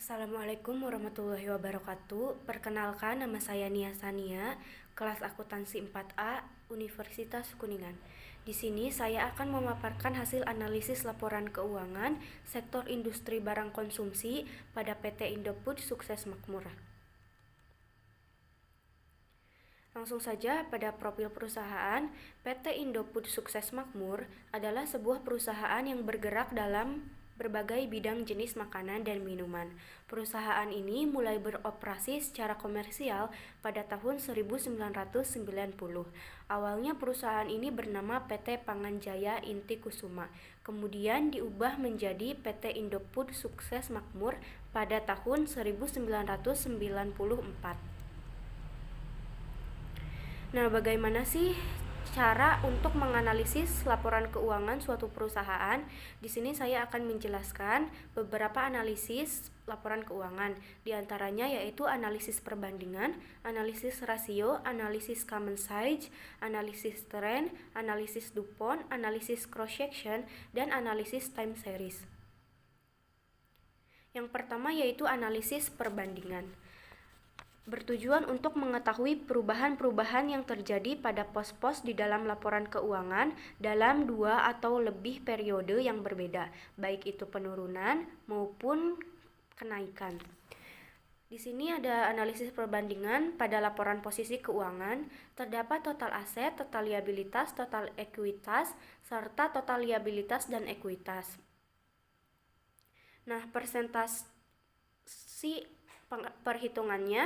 Assalamualaikum warahmatullahi wabarakatuh. Perkenalkan, nama saya Nia Sania, kelas akuntansi 4A, Universitas Kuningan. Di sini saya akan memaparkan hasil analisis laporan keuangan sektor industri barang konsumsi pada PT Indofood Sukses Makmur. Langsung saja pada profil perusahaan, PT Indofood Sukses Makmur adalah sebuah perusahaan yang bergerak dalam berbagai bidang jenis makanan dan minuman. Perusahaan ini mulai beroperasi secara komersial pada tahun 1990. Awalnya perusahaan ini bernama PT Panganjaya Inti Kusuma, kemudian diubah menjadi PT Indofood Sukses Makmur pada tahun 1994. Nah, bagaimana sih cara untuk menganalisis laporan keuangan suatu perusahaan? Di sini saya akan menjelaskan beberapa analisis laporan keuangan. Di antaranya yaitu analisis perbandingan, analisis rasio, analisis common size, analisis trend, analisis DuPont, analisis cross section, dan analisis time series. Yang pertama yaitu analisis perbandingan. Bertujuan untuk mengetahui perubahan-perubahan yang terjadi pada pos-pos di dalam laporan keuangan dalam 2 atau lebih periode yang berbeda, baik itu penurunan maupun kenaikan. Di sini ada analisis perbandingan pada laporan posisi keuangan, terdapat total aset, total liabilitas, total ekuitas, serta total liabilitas dan ekuitas. Nah, persentase perhitungannya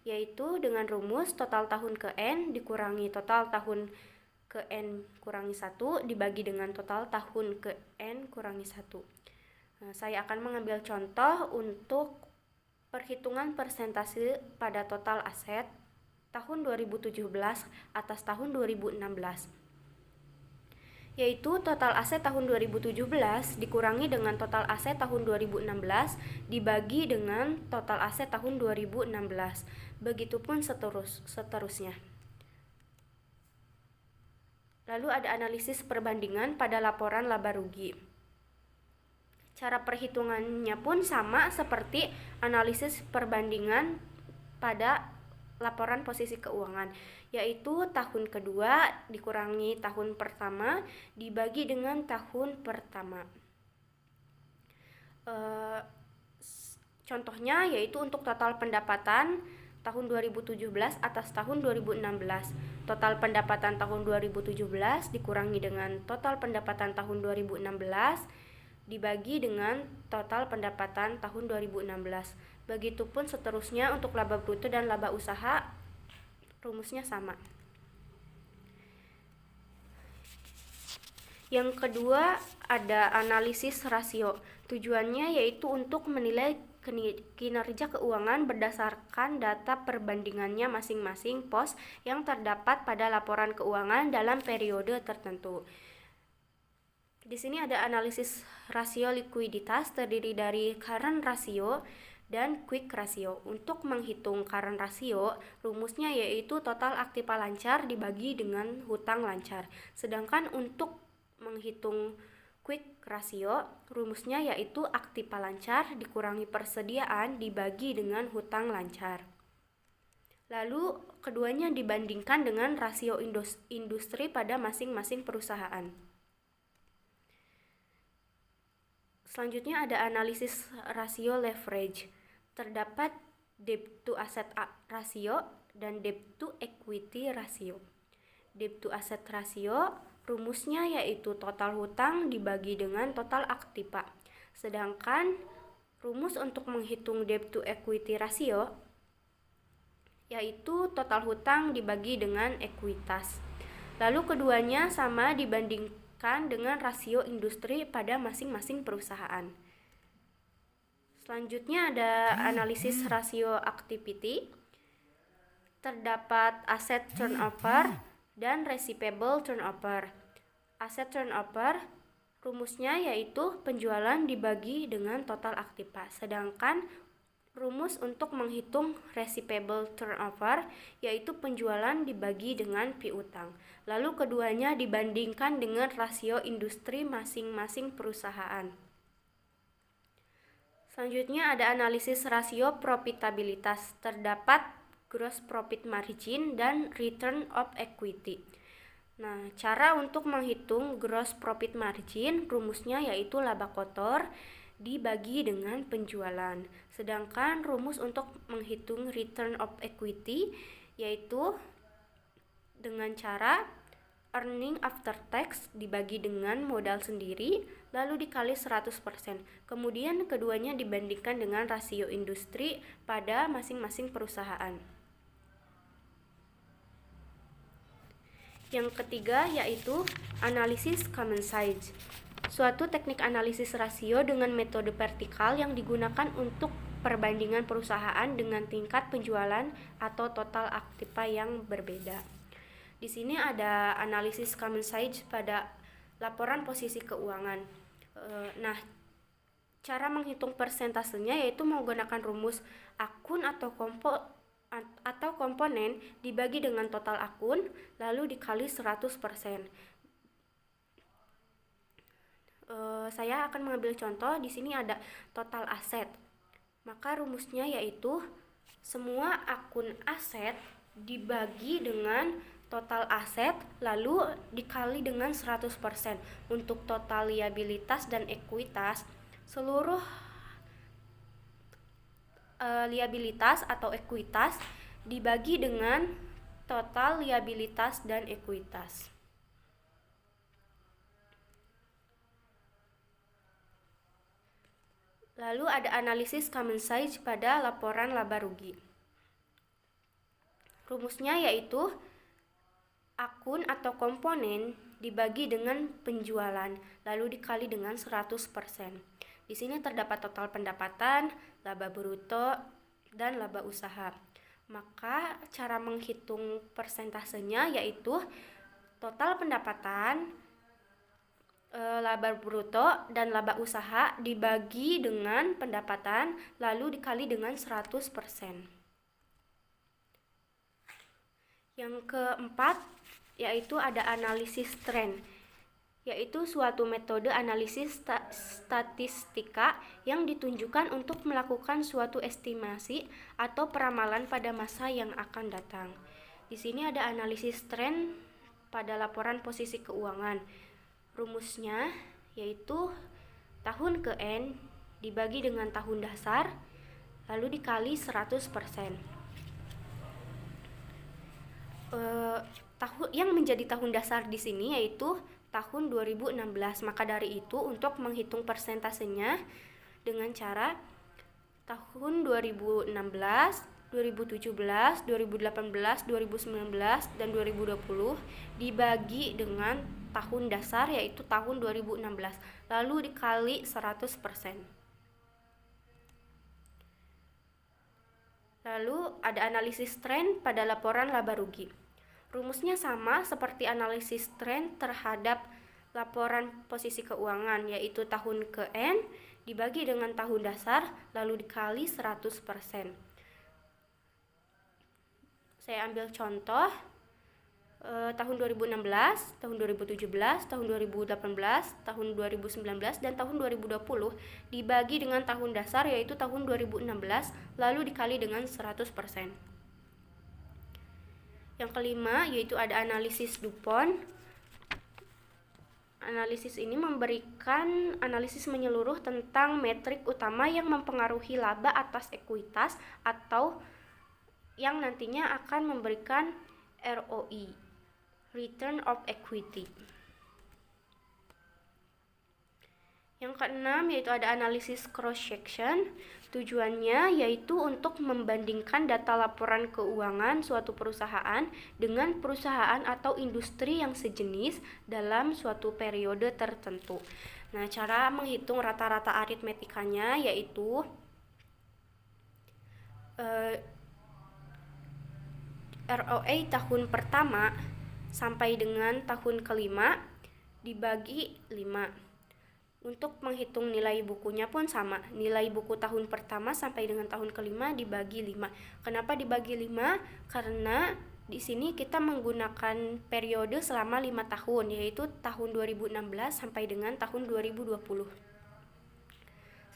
yaitu dengan rumus total tahun ke N dikurangi total tahun ke N kurangi 1 dibagi dengan total tahun ke N kurangi 1. Nah, saya akan mengambil contoh untuk perhitungan persentase pada total aset tahun 2017 atas tahun 2016. Yaitu total aset tahun 2017 dikurangi dengan total aset tahun 2016 dibagi dengan total aset tahun 2016. Begitupun seterusnya. Lalu ada analisis perbandingan pada laporan laba rugi. Cara perhitungannya pun sama seperti analisis perbandingan pada laporan posisi keuangan, yaitu tahun kedua dikurangi tahun pertama dibagi dengan tahun pertama. Contohnya yaitu untuk total pendapatan tahun 2017 atas tahun 2016. Total pendapatan tahun 2017 dikurangi dengan total pendapatan tahun 2016 dibagi dengan total pendapatan tahun 2016. Begitupun seterusnya untuk laba bruto dan laba usaha, rumusnya sama. Yang kedua ada analisis rasio. Tujuannya yaitu untuk menilai kinerja keuangan berdasarkan data perbandingannya masing-masing pos yang terdapat pada laporan keuangan dalam periode tertentu. Di sini ada analisis rasio likuiditas terdiri dari current ratio dan quick ratio. Untuk menghitung current ratio, rumusnya yaitu total aktiva lancar dibagi dengan hutang lancar. Sedangkan untuk menghitung quick ratio, rumusnya yaitu aktiva lancar dikurangi persediaan dibagi dengan hutang lancar. Lalu keduanya dibandingkan dengan rasio industri pada masing-masing perusahaan. Selanjutnya ada analisis rasio leverage. Terdapat debt to asset ratio dan debt to equity ratio. Debt to asset ratio rumusnya yaitu total hutang dibagi dengan total aktiva. Sedangkan rumus untuk menghitung debt to equity ratio yaitu total hutang dibagi dengan ekuitas. Lalu keduanya sama dibandingkan dengan rasio industri pada masing-masing perusahaan. Selanjutnya ada analisis rasio activity. Terdapat aset turnover dan receivable turnover. Aset turnover rumusnya yaitu penjualan dibagi dengan total aktiva. Sedangkan rumus untuk menghitung receivable turnover yaitu penjualan dibagi dengan piutang. Lalu keduanya dibandingkan dengan rasio industri masing-masing perusahaan. Selanjutnya ada analisis rasio profitabilitas. Terdapat gross profit margin dan return of equity. Nah, cara untuk menghitung gross profit margin rumusnya yaitu laba kotor dibagi dengan penjualan. Sedangkan rumus untuk menghitung return of equity yaitu dengan cara earning after tax dibagi dengan modal sendiri lalu dikali 100%. Kemudian keduanya dibandingkan dengan rasio industri pada masing-masing perusahaan. Yang ketiga yaitu analisis common size. Suatu teknik analisis rasio dengan metode vertikal yang digunakan untuk perbandingan perusahaan dengan tingkat penjualan atau total aktiva yang berbeda. Di sini ada analisis common size pada laporan posisi keuangan. Nah, cara menghitung persentasenya yaitu menggunakan rumus akun atau komponen dibagi dengan total akun lalu dikali 100%. Saya akan mengambil contoh. Di sini ada total aset. Maka rumusnya yaitu semua akun aset dibagi dengan total aset lalu dikali dengan 100%. Untuk total liabilitas dan ekuitas, seluruh liabilitas atau ekuitas dibagi dengan total liabilitas dan ekuitas. Lalu ada analisis common size pada laporan laba rugi. Rumusnya yaitu akun atau komponen dibagi dengan penjualan lalu dikali dengan 100%. Di sini terdapat total pendapatan, laba bruto, dan laba usaha. Maka cara menghitung persentasenya yaitu total pendapatan, laba bruto, dan laba usaha dibagi dengan pendapatan lalu dikali dengan 100%. Yang keempat yaitu ada analisis tren, yaitu suatu metode analisis statistika yang ditunjukkan untuk melakukan suatu estimasi atau peramalan pada masa yang akan datang. Di sini ada analisis tren pada laporan posisi keuangan. Rumusnya yaitu tahun ke N dibagi dengan tahun dasar lalu dikali 100%. Yang menjadi tahun dasar di sini yaitu tahun 2016. Maka dari itu untuk menghitung persentasenya dengan cara tahun 2016, 2017, 2018, 2019, dan 2020 dibagi dengan tahun dasar yaitu tahun 2016 lalu dikali 100%. Lalu ada analisis tren pada laporan laba rugi. Rumusnya sama seperti analisis tren terhadap laporan posisi keuangan, yaitu tahun ke N dibagi dengan tahun dasar lalu dikali 100%. Saya ambil contoh tahun 2016, tahun 2017, tahun 2018, tahun 2019, dan tahun 2020 dibagi dengan tahun dasar yaitu tahun 2016 lalu dikali dengan 100%. Yang kelima yaitu ada analisis DuPont. Analisis ini memberikan analisis menyeluruh tentang metrik utama yang mempengaruhi laba atas ekuitas atau yang nantinya akan memberikan ROE, Return of Equity. Yang keenam yaitu ada analisis cross-section. Tujuannya yaitu untuk membandingkan data laporan keuangan suatu perusahaan dengan perusahaan atau industri yang sejenis dalam suatu periode tertentu. Nah, cara menghitung rata-rata aritmetikanya yaitu ROA tahun pertama sampai dengan tahun kelima dibagi 5. Untuk menghitung nilai bukunya pun sama. Nilai buku tahun pertama sampai dengan tahun kelima dibagi 5. Kenapa dibagi 5? Karena di sini kita menggunakan periode selama 5 tahun, yaitu tahun 2016 sampai dengan tahun 2020.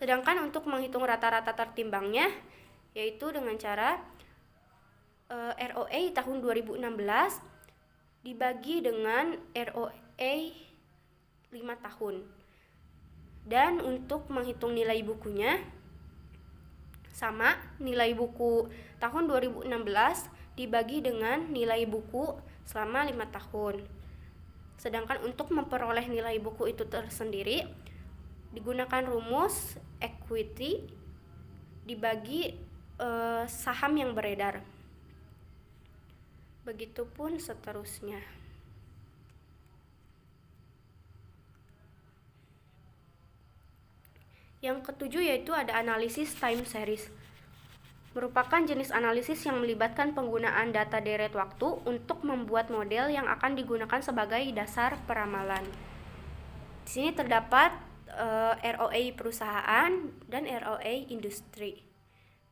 Sedangkan untuk menghitung rata-rata tertimbangnya yaitu dengan cara ROE tahun 2016 dibagi dengan ROE 5 tahun. Dan untuk menghitung nilai bukunya sama, nilai buku tahun 2016 dibagi dengan nilai buku selama 5 tahun. Sedangkan untuk memperoleh nilai buku itu tersendiri digunakan rumus equity dibagi saham yang beredar. Begitupun seterusnya. Yang ketujuh yaitu ada analisis time series. Merupakan jenis analisis yang melibatkan penggunaan data deret waktu untuk membuat model yang akan digunakan sebagai dasar peramalan. Di sini terdapat ROE perusahaan dan ROE industri.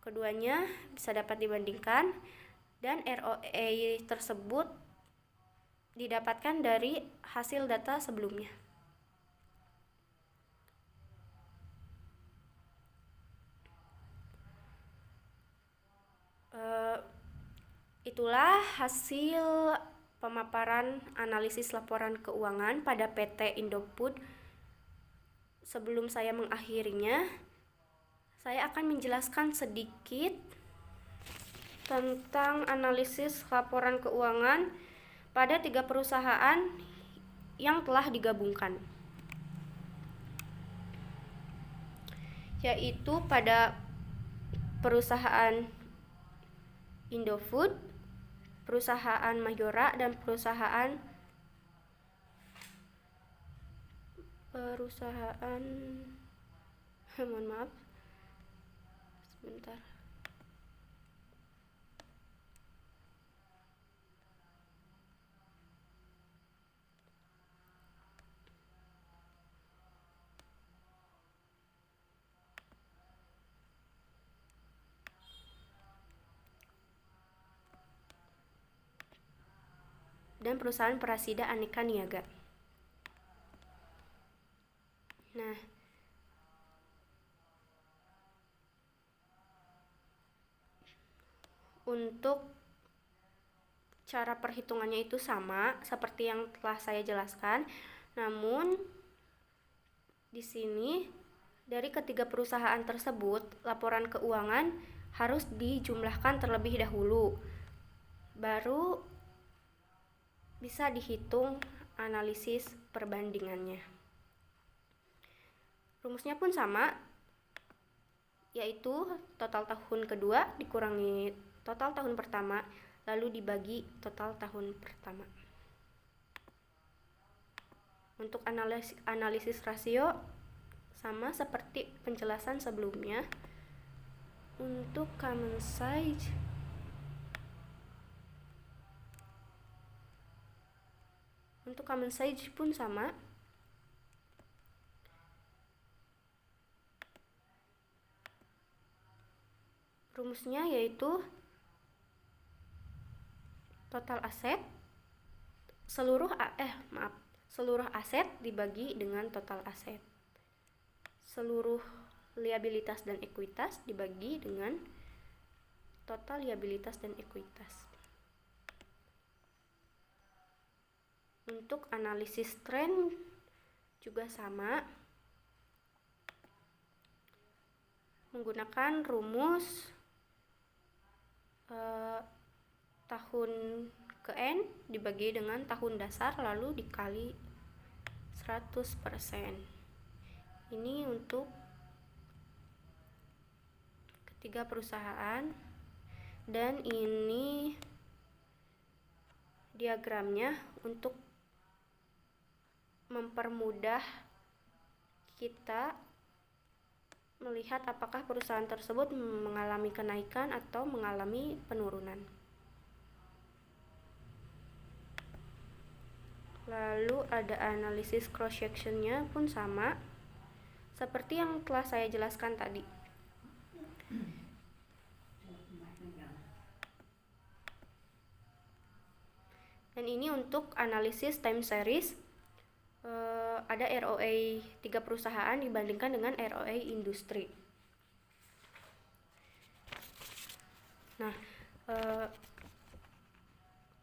Keduanya bisa dapat dibandingkan dan ROE tersebut didapatkan dari hasil data sebelumnya. Itulah hasil pemaparan analisis laporan keuangan pada PT Indofood. Sebelum saya mengakhirinya, saya akan menjelaskan sedikit tentang analisis laporan keuangan pada 3 perusahaan yang telah digabungkan, yaitu pada perusahaan Indofood, perusahaan Mayora, dan perusahaan mohon maaf sebentar. Dan perusahaan Prasida Aneka Niaga. Nah, untuk cara perhitungannya itu sama seperti yang telah saya jelaskan, namun di sini dari ketiga perusahaan tersebut laporan keuangan harus dijumlahkan terlebih dahulu, baru bisa dihitung analisis perbandingannya. Rumusnya pun sama, yaitu total tahun kedua dikurangi total tahun pertama, lalu dibagi total tahun pertama. Untuk analisis rasio sama seperti penjelasan sebelumnya. Untuk common size pun sama. Rumusnya yaitu total aset seluruh aset dibagi dengan total aset. Seluruh liabilitas dan ekuitas dibagi dengan total liabilitas dan ekuitas. Untuk analisis tren juga sama, menggunakan rumus tahun ke N dibagi dengan tahun dasar lalu dikali 100%. Ini untuk ketiga perusahaan, dan ini diagramnya untuk mempermudah kita melihat apakah perusahaan tersebut mengalami kenaikan atau mengalami penurunan. Lalu ada analisis cross sectionnya pun sama seperti yang telah saya jelaskan tadi. Dan ini untuk analisis time series. ada ROA 3 perusahaan dibandingkan dengan ROA industri. Nah,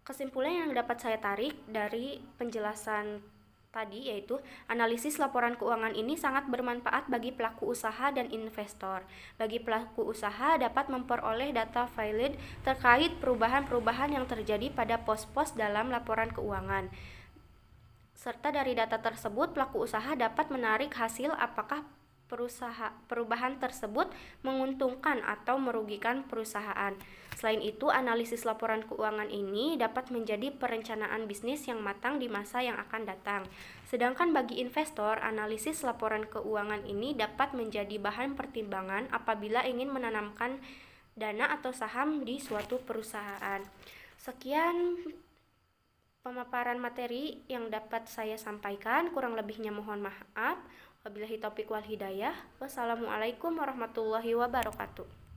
kesimpulan yang dapat saya tarik dari penjelasan tadi yaitu analisis laporan keuangan ini sangat bermanfaat bagi pelaku usaha dan investor. Bagi pelaku usaha dapat memperoleh data valid terkait perubahan-perubahan yang terjadi pada pos-pos dalam laporan keuangan. Serta dari data tersebut pelaku usaha dapat menarik hasil apakah perubahan tersebut menguntungkan atau merugikan perusahaan. Selain itu, analisis laporan keuangan ini dapat menjadi perencanaan bisnis yang matang di masa yang akan datang. Sedangkan bagi investor, analisis laporan keuangan ini dapat menjadi bahan pertimbangan apabila ingin menanamkan dana atau saham di suatu perusahaan. Sekian pemaparan materi yang dapat saya sampaikan, kurang lebihnya mohon maaf. Wabillahi taufiq wal hidayah. Wassalamualaikum warahmatullahi wabarakatuh.